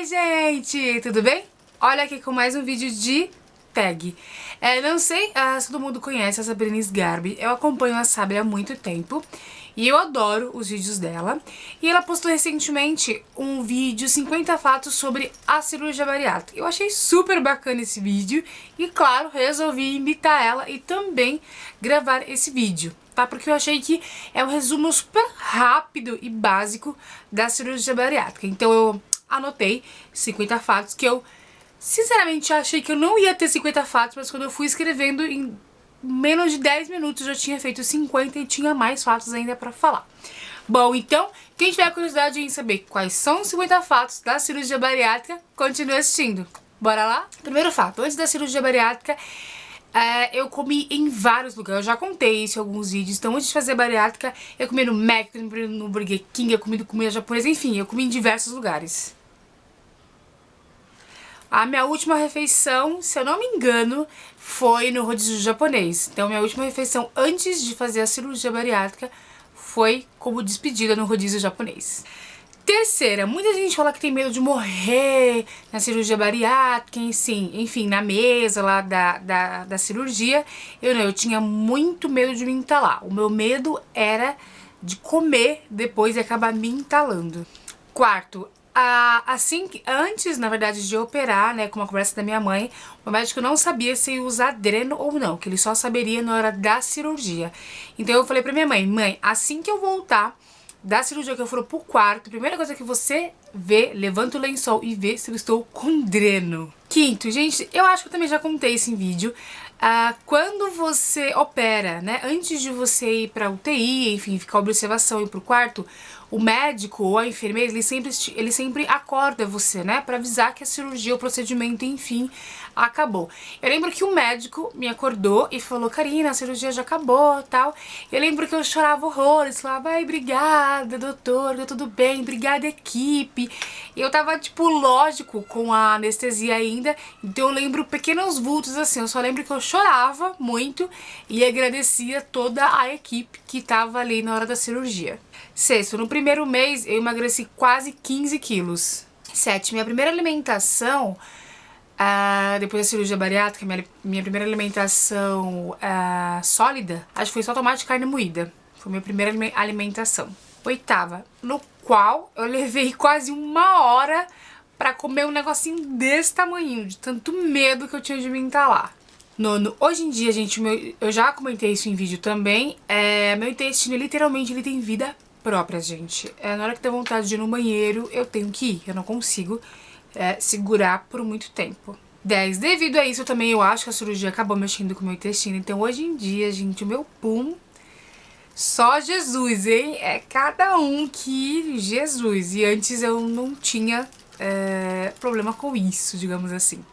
Oi gente, tudo bem? Olha aqui com mais um vídeo de tag. Não sei se todo mundo conhece a Sabrina Sgarbi. Eu acompanho a Sabri há muito tempo e eu adoro os vídeos dela. E ela postou recentemente um vídeo 50 fatos sobre a cirurgia bariátrica. Eu achei super bacana esse vídeo e, claro, resolvi imitar ela e também gravar esse vídeo, tá? Porque eu achei que é um resumo super rápido e básico da cirurgia bariátrica. Então eu anotei 50 fatos que eu sinceramente achei que eu não ia ter 50 fatos, mas quando eu fui escrevendo em menos de 10 minutos eu já tinha feito 50 e tinha mais fatos ainda pra falar. Bom, então, quem tiver curiosidade em saber quais são os 50 fatos da cirurgia bariátrica, continue assistindo. Bora lá? Primeiro fato, antes da cirurgia bariátrica, eu comi em vários lugares, eu já contei isso em alguns vídeos. Então antes de fazer a bariátrica, eu comi no Mac, eu comi no Burger King, eu comi no comida japonesa, enfim, eu comi em diversos lugares. A minha última refeição, se eu não me engano, foi no rodízio japonês. Então minha última refeição antes de fazer a cirurgia bariátrica foi como despedida no rodízio japonês. Terceira, muita gente fala que tem medo de morrer na cirurgia bariátrica, enfim, na mesa lá da cirurgia. Eu tinha muito medo de me entalar. O meu medo era de comer depois e acabar me entalando. Quarto, antes, na verdade, de operar, né, com uma conversa da minha mãe, o médico não sabia se ia usar dreno ou não, que ele só saberia na hora da cirurgia. Então eu falei pra minha mãe, assim que eu voltar da cirurgia, que eu for pro quarto, a primeira coisa que você vê, levanta o lençol e vê se eu estou com dreno. Quinto, gente, eu acho que eu também já contei isso em vídeo. Quando você opera, né, antes de você ir pra UTI, enfim, ficar observação e ir pro quarto, o médico ou a enfermeira, ele sempre acorda você, né, pra avisar que a cirurgia, o procedimento, enfim, acabou. Eu lembro que o médico me acordou e falou, Karina, a cirurgia já acabou, tal. Eu lembro que eu chorava horrores, falava, ai, obrigada, doutor, tá tudo bem, obrigada, equipe. E eu tava, tipo, lógico, com a anestesia ainda, então eu lembro pequenos vultos, assim, eu só lembro que eu chorava muito e agradecia toda a equipe que tava ali na hora da cirurgia. Sexto, no primeiro mês eu emagreci quase 15 quilos. Sétimo, minha primeira alimentação, depois da cirurgia bariátrica, minha primeira alimentação sólida, acho que foi só tomate e carne moída. Foi minha primeira alimentação. Oitava, no qual eu levei quase 1 hora pra comer um negocinho desse tamanho, de tanto medo que eu tinha de me entalar. Nono, hoje em dia, gente, eu já comentei isso em vídeo também, meu intestino, literalmente, ele tem vida própria, gente. Na hora que dá vontade de ir no banheiro, eu tenho que ir, eu não consigo segurar por muito tempo. 10. Devido a isso, também eu acho que a cirurgia acabou mexendo com o meu intestino, então hoje em dia, gente, o meu pum, só Jesus, hein? É cada um que Jesus. E antes eu não tinha problema com isso, digamos assim.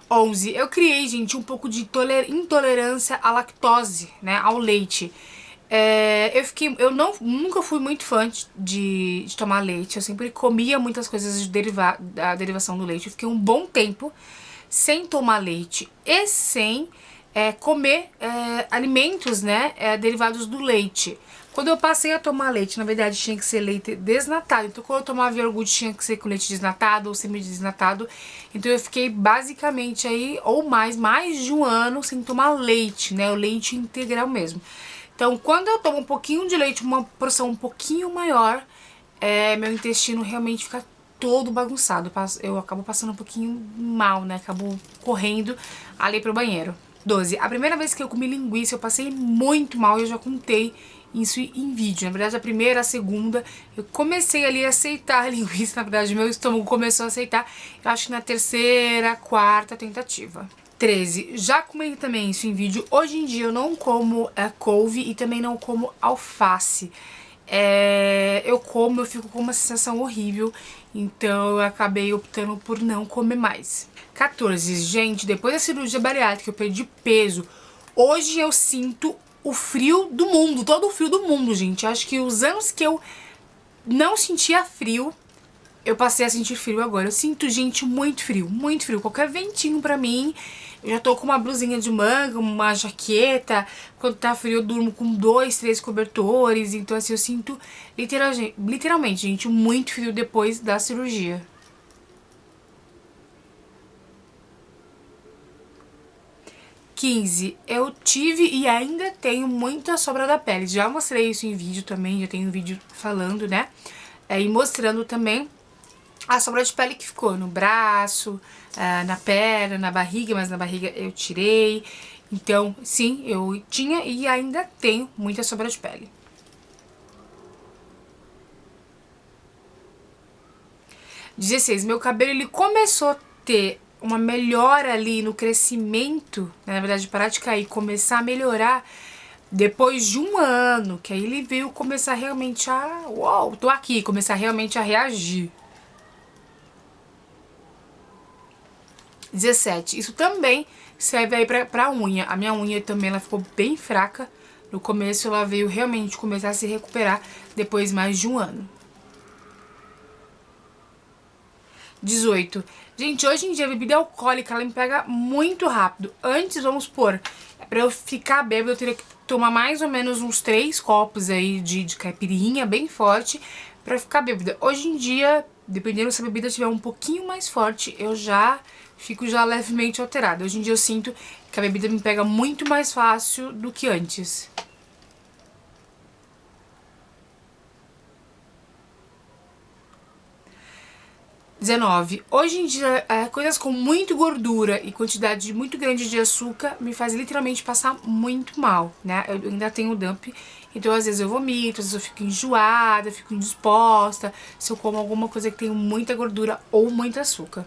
11. Eu criei, gente, um pouco de intolerância à lactose, né, ao leite. Eu nunca fui muito fã de tomar leite. Eu sempre comia muitas coisas da derivação do leite. Eu fiquei um bom tempo sem tomar leite e sem comer alimentos, né, derivados do leite. Quando eu passei a tomar leite, na verdade tinha que ser leite desnatado. Então quando eu tomava iogurte tinha que ser com leite desnatado ou semi-desnatado. Então eu fiquei basicamente aí, ou mais de 1 ano sem tomar leite, né, o leite integral mesmo. Então quando eu tomo um pouquinho de leite, uma porção um pouquinho maior, meu intestino realmente fica todo bagunçado. Eu acabo passando um pouquinho mal, né, acabo correndo ali pro banheiro. 12. A primeira vez que eu comi linguiça eu passei muito mal e eu já contei isso em vídeo. Na verdade, a primeira, a segunda, eu comecei ali a aceitar a linguiça. Na verdade, meu estômago começou a aceitar, eu acho que na terceira, quarta tentativa. 13. Já comi também isso em vídeo. Hoje em dia eu não como couve e também não como alface. Eu fico com uma sensação horrível, então eu acabei optando por não comer mais. 14. Gente, depois da cirurgia bariátrica eu perdi peso. Hoje eu sinto o frio do mundo, todo o frio do mundo, gente. Acho que os anos que eu não sentia frio, eu passei a sentir frio agora. Eu sinto, gente, muito frio, muito frio. Qualquer ventinho pra mim, eu já tô com uma blusinha de manga, uma jaqueta. Quando tá frio eu durmo com 2, 3 cobertores. Então assim, eu sinto literalmente, gente, muito frio depois da cirurgia. 15, eu tive e ainda tenho muita sobra da pele. Já mostrei isso em vídeo também, já tenho um vídeo falando, né? E mostrando também a sobra de pele que ficou no braço, na perna, na barriga, mas na barriga eu tirei. Então, sim, eu tinha e ainda tenho muita sobra de pele. 16, meu cabelo ele começou a ter uma melhora ali no crescimento, né? Na verdade parar de cair, começar a melhorar depois de um ano, que aí ele veio começar realmente a, uau, tô aqui, começar realmente a reagir. 17, isso também serve aí pra unha. A minha unha também ela ficou bem fraca. No começo ela veio realmente começar a se recuperar depois mais de um ano. 18. Gente, hoje em dia a bebida alcoólica ela me pega muito rápido. Antes, vamos supor, pra eu ficar bêbada eu teria que tomar mais ou menos uns 3 copos aí de caipirinha bem forte pra ficar bêbada. Hoje em dia, dependendo se a bebida estiver um pouquinho mais forte, eu já fico levemente alterada. Hoje em dia eu sinto que a bebida me pega muito mais fácil do que antes. 19. Hoje em dia, coisas com muito gordura e quantidade muito grande de açúcar me faz literalmente passar muito mal, né? Eu ainda tenho dump, então às vezes eu vomito, às vezes eu fico enjoada, fico indisposta, se eu como alguma coisa que tem muita gordura ou muito açúcar.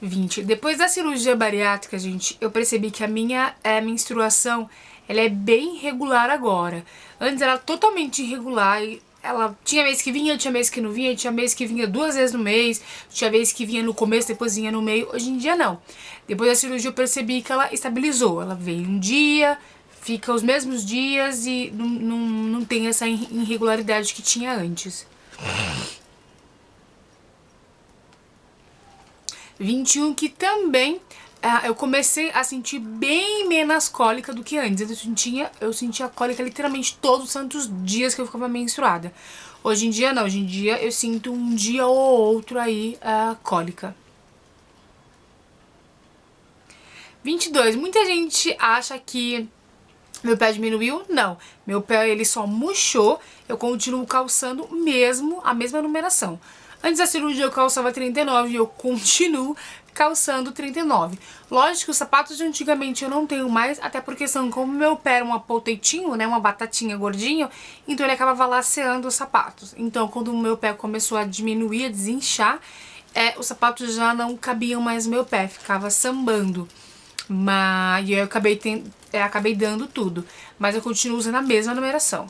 20. Depois da cirurgia bariátrica, gente, eu percebi que a minha menstruação, ela é bem irregular agora. Antes era totalmente irregular e ela tinha mês que vinha, tinha mês que não vinha, tinha mês que vinha 2 vezes no mês, tinha mês que vinha no começo, depois vinha no meio. Hoje em dia não. Depois da cirurgia eu percebi que ela estabilizou. Ela veio um dia, fica os mesmos dias e não tem essa irregularidade que tinha antes. 21, que também eu comecei a sentir bem menos cólica do que antes. Eu sentia cólica literalmente todos os santos dias que eu ficava menstruada. Hoje em dia não, hoje em dia eu sinto um dia ou outro aí cólica. 22, muita gente acha que meu pé diminuiu. Não, meu pé ele só murchou, eu continuo calçando mesmo a mesma numeração. Antes da cirurgia eu calçava 39 e eu continuo calçando 39. Lógico que os sapatos de antigamente eu não tenho mais, até porque são como meu pé era um potatinho, né, uma batatinha gordinho, então ele acabava laceando os sapatos. Então quando o meu pé começou a diminuir, a desinchar, os sapatos já não cabiam mais no meu pé, ficava sambando. Mas eu acabei dando tudo, mas eu continuo usando a mesma numeração.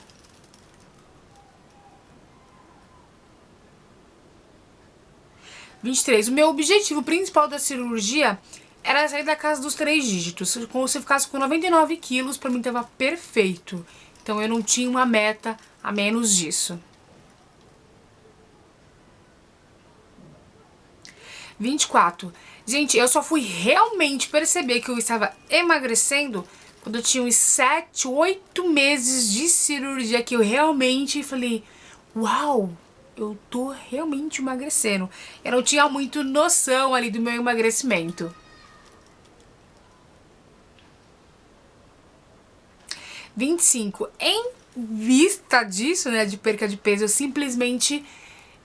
23. O meu objetivo principal da cirurgia era sair da casa dos 3 dígitos. Se eu ficasse com 99 quilos, pra mim tava perfeito. Então eu não tinha uma meta a menos disso. 24. Gente, eu só fui realmente perceber que eu estava emagrecendo quando eu tinha uns 7, 8 meses de cirurgia, que eu realmente falei, uau, eu tô realmente emagrecendo. Eu não tinha muito noção ali do meu emagrecimento. 25. Em vista disso, né, de perca de peso, eu simplesmente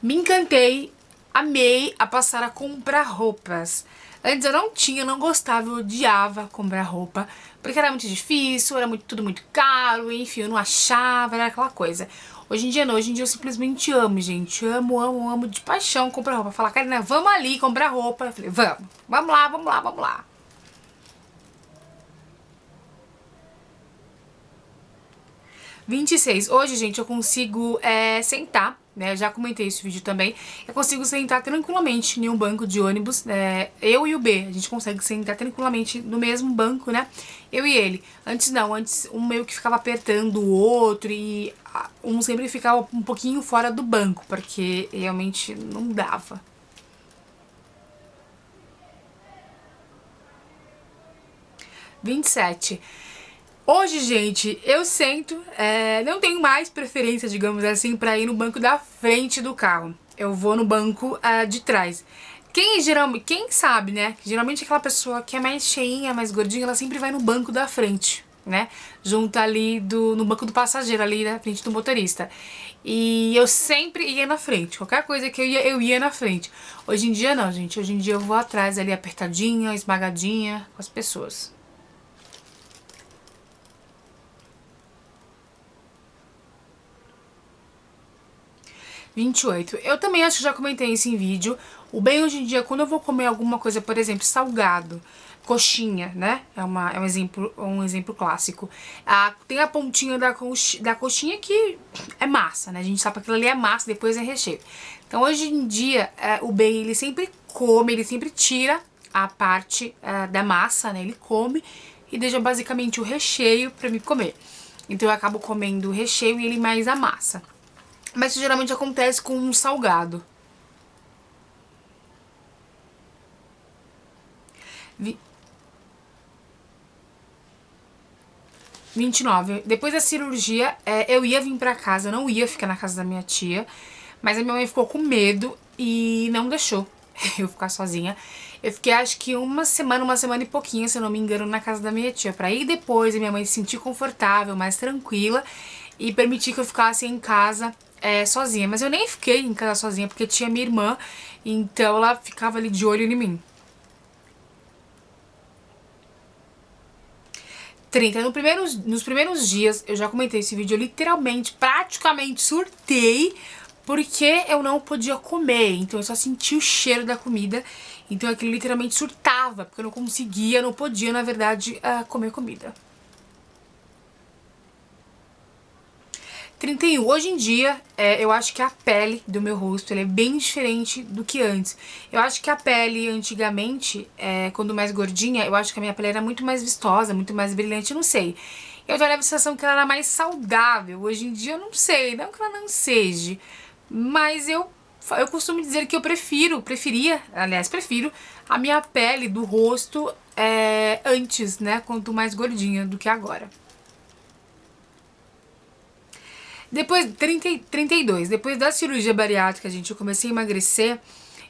me encantei, amei a passar a comprar roupas. Antes eu não gostava, eu odiava comprar roupa, porque era muito difícil, era tudo muito caro, enfim, eu não achava, era aquela coisa. Hoje em dia não, hoje em dia eu simplesmente amo, gente, amo de paixão comprar roupa. Falar, Karina, vamos ali comprar roupa. Eu falei, vamos lá. 26. Hoje, gente, eu consigo sentar, né? Eu já comentei esse vídeo também. Eu consigo sentar tranquilamente em um banco de ônibus. Eu e o B, a gente consegue sentar tranquilamente no mesmo banco, né? Eu e ele. Antes não, antes um meio que ficava apertando o outro e um sempre ficava um pouquinho fora do banco, porque realmente não dava. 27. Hoje, gente, eu sento, não tenho mais preferência, digamos assim, pra ir no banco da frente do carro. eu vou no banco de trás. Quem sabe, né? Geralmente aquela pessoa que é mais cheinha, mais gordinha, ela sempre vai no banco da frente, né? Junto ali no banco do passageiro, ali na frente do motorista. E eu sempre ia na frente. Qualquer coisa que eu ia na frente. Hoje em dia não, gente. Hoje em dia eu vou atrás ali, apertadinha, esmagadinha com as pessoas. (28) Eu também acho que já comentei isso em vídeo. O bem hoje em dia, quando eu vou comer alguma coisa, por exemplo, salgado, coxinha, né? É um exemplo clássico. Tem a pontinha da coxinha que é massa, né? A gente sabe que aquilo ali é massa, depois é recheio. Então hoje em dia, o bem ele sempre come, ele sempre tira a parte da massa, né? Ele come e deixa basicamente o recheio pra mim comer. Então eu acabo comendo o recheio e ele mais a massa. Mas isso geralmente acontece com um salgado. Vi... 29. Depois da cirurgia, eu ia vir pra casa, eu não ia ficar na casa da minha tia, mas a minha mãe ficou com medo e não deixou eu ficar sozinha. Eu fiquei acho que uma semana e pouquinho, se eu não me engano, na casa da minha tia, pra ir depois a minha mãe se sentir confortável, mais tranquila e permitir que eu ficasse em casa sozinha. Mas eu nem fiquei em casa sozinha porque tinha minha irmã, então ela ficava ali de olho em mim. 30. Nos primeiros dias, eu já comentei esse vídeo, eu literalmente, praticamente surtei, porque eu não podia comer, então eu só sentia o cheiro da comida, então aquilo literalmente surtava, porque eu não conseguia, não podia, na verdade, comer comida. 31. Hoje em dia, eu acho que a pele do meu rosto é bem diferente do que antes. Eu acho que a pele, antigamente, quando mais gordinha, eu acho que a minha pele era muito mais vistosa, muito mais brilhante, não sei. Eu tenho a sensação que ela era mais saudável. Hoje em dia, eu não sei, não que ela não seja, mas eu costumo dizer que eu prefiro a minha pele do rosto antes, né, quanto mais gordinha do que agora. Depois, 32, depois da cirurgia bariátrica, gente, eu comecei a emagrecer.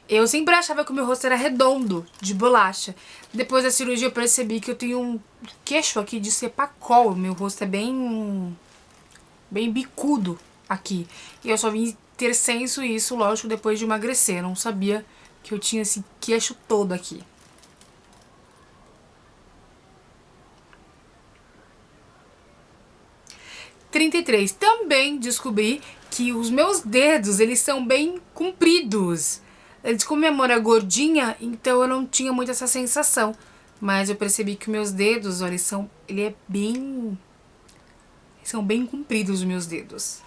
Eu sempre achava que o meu rosto era redondo, de bolacha. Depois da cirurgia eu percebi que eu tenho um queixo aqui de cepacol. O meu rosto é bem bicudo aqui. E eu só vim ter senso isso, lógico, depois de emagrecer. Eu não sabia que eu tinha esse queixo todo aqui. 33. Também descobri que os meus dedos, eles são bem compridos. Antes, como minha mão era gordinha, então eu não tinha muito essa sensação. Mas eu percebi que os meus dedos, olha, são bem compridos os meus dedos.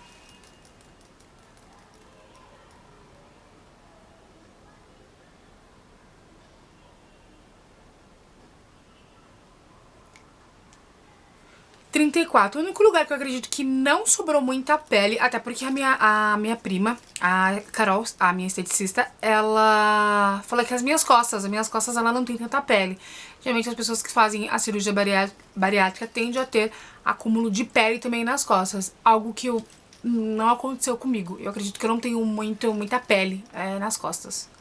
34. O único lugar que eu acredito que não sobrou muita pele, até porque a minha prima, a Carol, a minha esteticista, ela fala que as minhas costas ela não tem tanta pele. Geralmente as pessoas que fazem a cirurgia bariátrica tendem a ter acúmulo de pele também nas costas, algo que não aconteceu comigo. Eu acredito que eu não tenho muita pele nas costas.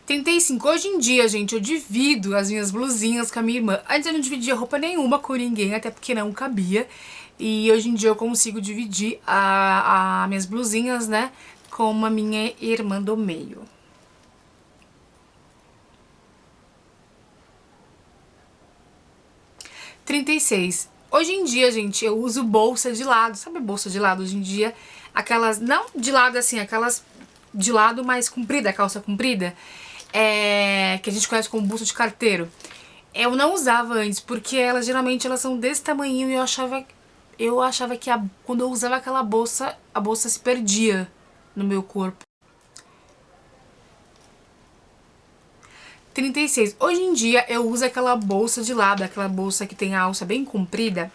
35. Hoje em dia, gente, eu divido as minhas blusinhas com a minha irmã. Antes eu não dividia roupa nenhuma com ninguém, até porque não cabia. E hoje em dia eu consigo dividir as minhas blusinhas, né, com a minha irmã do meio. 36. Hoje em dia, gente, eu uso bolsa de lado. Sabe bolsa de lado hoje em dia? Aquelas, não de lado assim, aquelas de lado mais comprida, calça comprida. Que a gente conhece como bolsa de carteiro. Eu não usava antes, porque geralmente elas são desse tamanhinho e eu achava que quando eu usava aquela bolsa, a bolsa se perdia no meu corpo. 36. Hoje em dia eu uso aquela bolsa de lado, aquela bolsa que tem a alça bem comprida.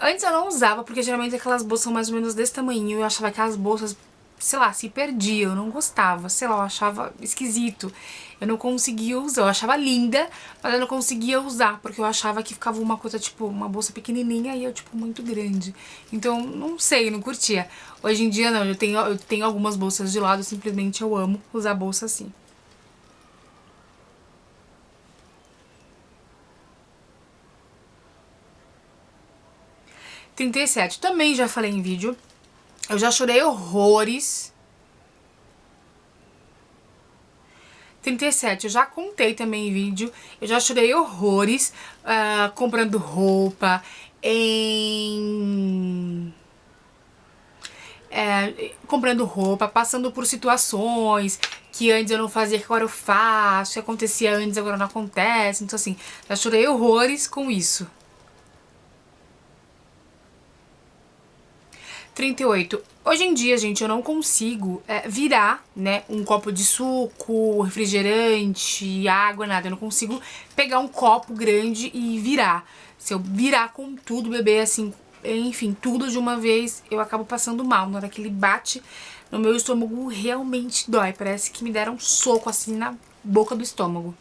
Antes eu não usava, porque geralmente aquelas bolsas são mais ou menos desse tamanhinho e eu achava que as bolsas sei lá, se perdia, eu não gostava, sei lá, eu achava esquisito. Eu não conseguia usar, eu achava linda, mas eu não conseguia usar, porque eu achava que ficava uma coisa, tipo, uma bolsa pequenininha e eu, tipo, muito grande. Então, não sei, não curtia. Hoje em dia, não, eu tenho algumas bolsas de lado, simplesmente eu amo usar bolsa assim. Trinta e sete, também já falei em vídeo. Eu já chorei horrores. 37, eu já contei também em vídeo. Eu já chorei horrores comprando roupa, em comprando roupa, passando por situações que antes eu não fazia, que agora eu faço, que acontecia antes, agora não acontece. Então assim, já chorei horrores com isso. 38. Hoje em dia, gente, eu não consigo virar, né, um copo de suco, refrigerante, água, nada. Eu não consigo pegar um copo grande e virar. Se eu virar com tudo, beber assim, enfim, tudo de uma vez, eu acabo passando mal. Na hora que ele bate no meu estômago, realmente dói. Parece que me deram um soco assim na boca do estômago.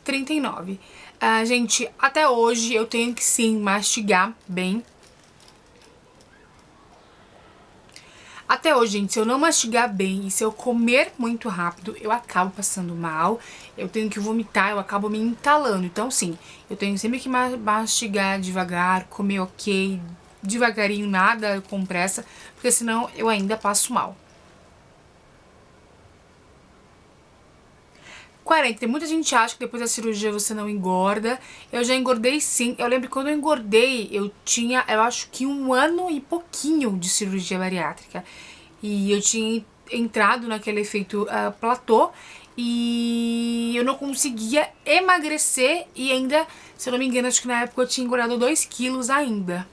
39. Gente, até hoje eu tenho que sim mastigar bem. Até hoje, gente, se eu não mastigar bem e se eu comer muito rápido, eu acabo passando mal, eu tenho que vomitar, eu acabo me entalando. Então, sim, eu tenho sempre que mastigar devagar, comer ok, devagarinho, nada com pressa, porque senão eu ainda passo mal. 40. Tem muita gente acha que depois da cirurgia você não engorda. Eu já engordei sim. Eu lembro que quando eu engordei, eu tinha, eu acho que 1 ano e pouquinho de cirurgia bariátrica. E eu tinha entrado naquele efeito platô e eu não conseguia emagrecer e ainda, se eu não me engano, acho que na época eu tinha engordado 2 quilos ainda.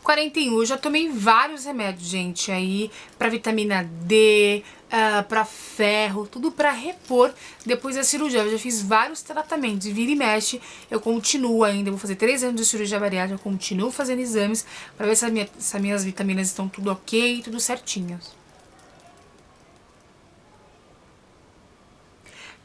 41, eu já tomei vários remédios, gente, aí pra vitamina D, pra ferro, tudo pra repor depois da cirurgia. Eu já fiz vários tratamentos e vira e mexe, eu continuo ainda, eu vou fazer 3 anos de cirurgia bariátrica, eu continuo fazendo exames pra ver se as minhas vitaminas estão tudo ok, tudo certinho.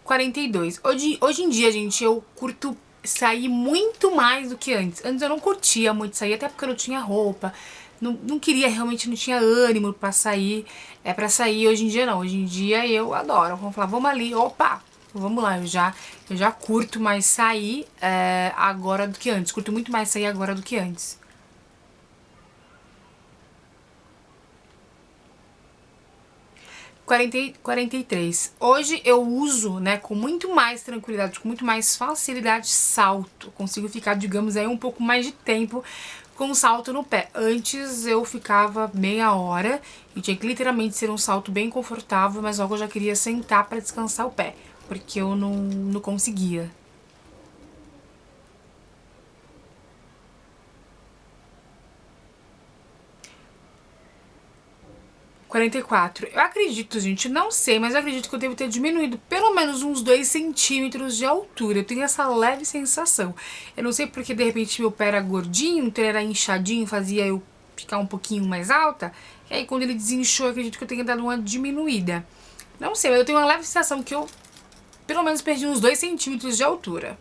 42. Hoje em dia, gente, eu curto sair muito mais do que antes. Antes eu não curtia muito sair, até porque eu não tinha roupa. Não queria, realmente não tinha ânimo pra sair. Pra sair, hoje em dia não. Hoje em dia eu adoro. Vamos falar, vamos ali, opa, vamos lá. Eu já curto mais sair agora do que antes. Curto muito mais sair agora do que antes. 43. Hoje eu uso, né, com muito mais tranquilidade, com muito mais facilidade, salto. Consigo ficar, digamos, aí um pouco mais de tempo com salto no pé. Antes eu ficava meia hora e tinha que literalmente ser um salto bem confortável, mas logo eu já queria sentar para descansar o pé, porque eu não conseguia. 44. Eu acredito, gente, não sei, mas eu acredito que eu devo ter diminuído pelo menos uns 2 centímetros de altura. Eu tenho essa leve sensação. Eu não sei porque de repente meu pé era gordinho, então ele era inchadinho, fazia eu ficar um pouquinho mais alta. E aí quando ele desinchou, eu acredito que eu tenha dado uma diminuída. Não sei, mas eu tenho uma leve sensação que eu pelo menos perdi uns 2 centímetros de altura.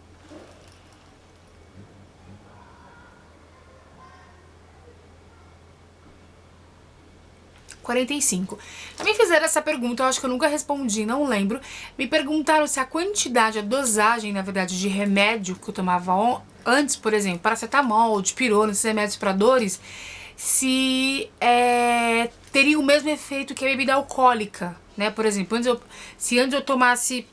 45. Também fizeram essa pergunta, eu acho que eu nunca respondi, não lembro. Me perguntaram se a quantidade, a dosagem, na verdade, de remédio que eu tomava antes, por exemplo, paracetamol, dipirona, esses remédios para dores, se teria o mesmo efeito que a bebida alcoólica, né? Por exemplo, se antes eu tomasse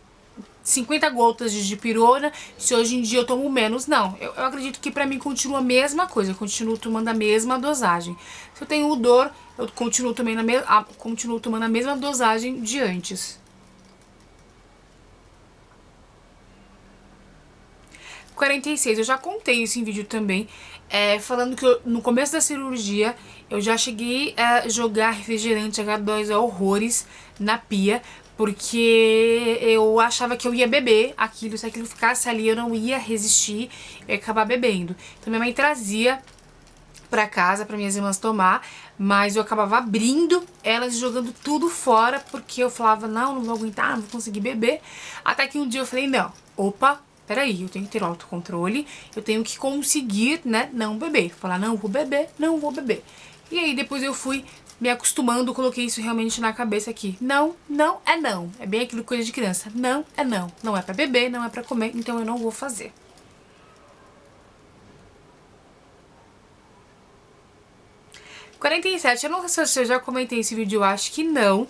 50 gotas de dipirona, se hoje em dia eu tomo menos, não. Eu acredito que pra mim continua a mesma coisa, eu continuo tomando a mesma dosagem. Se eu tenho dor, eu continuo tomando a mesma dosagem de antes. 46, eu já contei isso em vídeo também, falando que no começo da cirurgia eu já cheguei a jogar refrigerante H2O horrores na pia, porque eu achava que eu ia beber aquilo, se aquilo ficasse ali eu não ia resistir, eu ia acabar bebendo. Então minha mãe trazia pra casa, pra minhas irmãs tomar, mas eu acabava abrindo elas e jogando tudo fora, porque eu falava, não vou aguentar, não vou conseguir beber. Até que um dia eu falei, não, opa, peraí, eu tenho que ter autocontrole, eu tenho que conseguir, né, não beber. Falar, não vou beber, não vou beber. E aí depois eu fui me acostumando, coloquei isso realmente na cabeça aqui. Não, não é não. É bem aquilo coisa de criança. Não é não. Não é pra beber, não é pra comer, então eu não vou fazer. (47), eu não sei se eu já comentei esse vídeo, eu acho que não.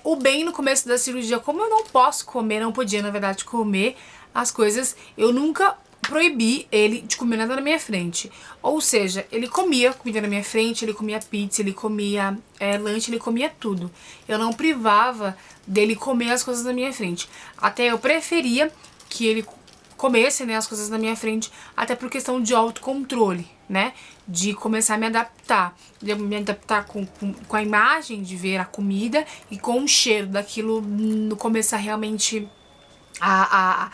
O bem no começo da cirurgia, como eu não posso comer, não podia na verdade comer as coisas, eu nunca proibi ele de comer nada na minha frente. Ou seja, ele comia comida na minha frente, ele comia pizza, ele comia lanche, ele comia tudo. Eu não privava dele comer as coisas na minha frente. Até eu preferia que ele comesse, né, as coisas na minha frente, até por questão de autocontrole, né, de começar a me adaptar, com a imagem de ver a comida e com o cheiro daquilo, começar realmente a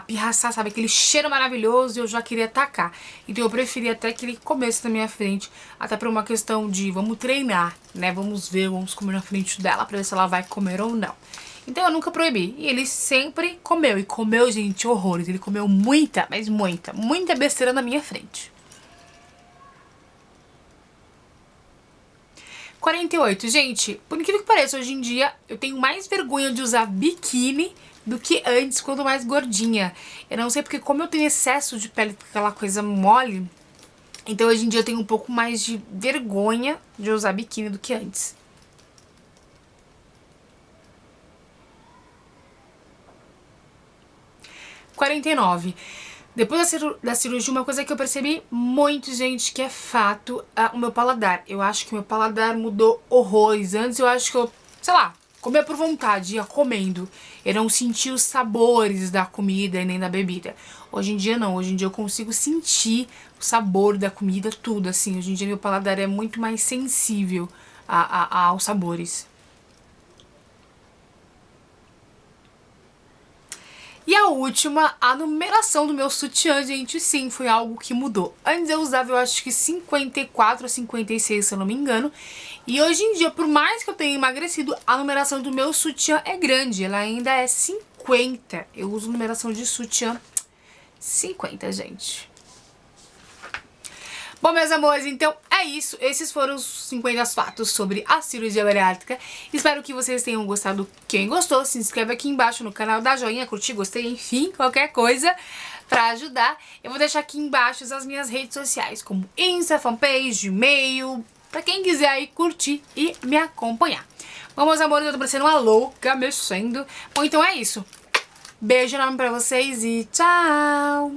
pirraçar, sabe, aquele cheiro maravilhoso, e eu já queria atacar. Então eu preferia até que ele comesse na minha frente, até por uma questão de vamos treinar, né, vamos comer na frente dela pra ver se ela vai comer ou não. Então eu nunca proibi. E ele sempre comeu. E comeu, gente, horrores. Ele comeu muita, mas muita besteira na minha frente. 48. Gente, por incrível que pareça, hoje em dia eu tenho mais vergonha de usar biquíni do que antes, quando mais gordinha. Eu não sei porque, como eu tenho excesso de pele, aquela coisa mole, então hoje em dia eu tenho um pouco mais de vergonha de usar biquíni do que antes. 49. Depois da cirurgia, uma coisa que eu percebi muito, gente, que é fato, o meu paladar. Eu acho que o meu paladar mudou horrores. Antes eu acho que eu, sei lá, comia por vontade, ia comendo. Eu não sentia os sabores da comida e nem da bebida. Hoje em dia não, hoje em dia eu consigo sentir o sabor da comida, tudo, assim. Hoje em dia meu paladar é muito mais sensível aos sabores. E a última, a numeração do meu sutiã, gente, sim, foi algo que mudou. Antes eu usava, eu acho que 54 ou 56, se eu não me engano. E hoje em dia, por mais que eu tenha emagrecido, a numeração do meu sutiã é grande. Ela ainda é 50. Eu uso numeração de sutiã 50, gente. Bom, meus amores, então é isso. Esses foram os 50 fatos sobre a cirurgia bariátrica. Espero que vocês tenham gostado. Quem gostou, se inscreve aqui embaixo no canal, dá joinha, curtir, gostei, enfim, qualquer coisa pra ajudar. Eu vou deixar aqui embaixo as minhas redes sociais, como Insta, fanpage, e-mail, pra quem quiser aí curtir e me acompanhar. Bom, meus amores, eu tô parecendo uma louca, mexendo. Bom, então é isso. Beijo enorme pra vocês e tchau!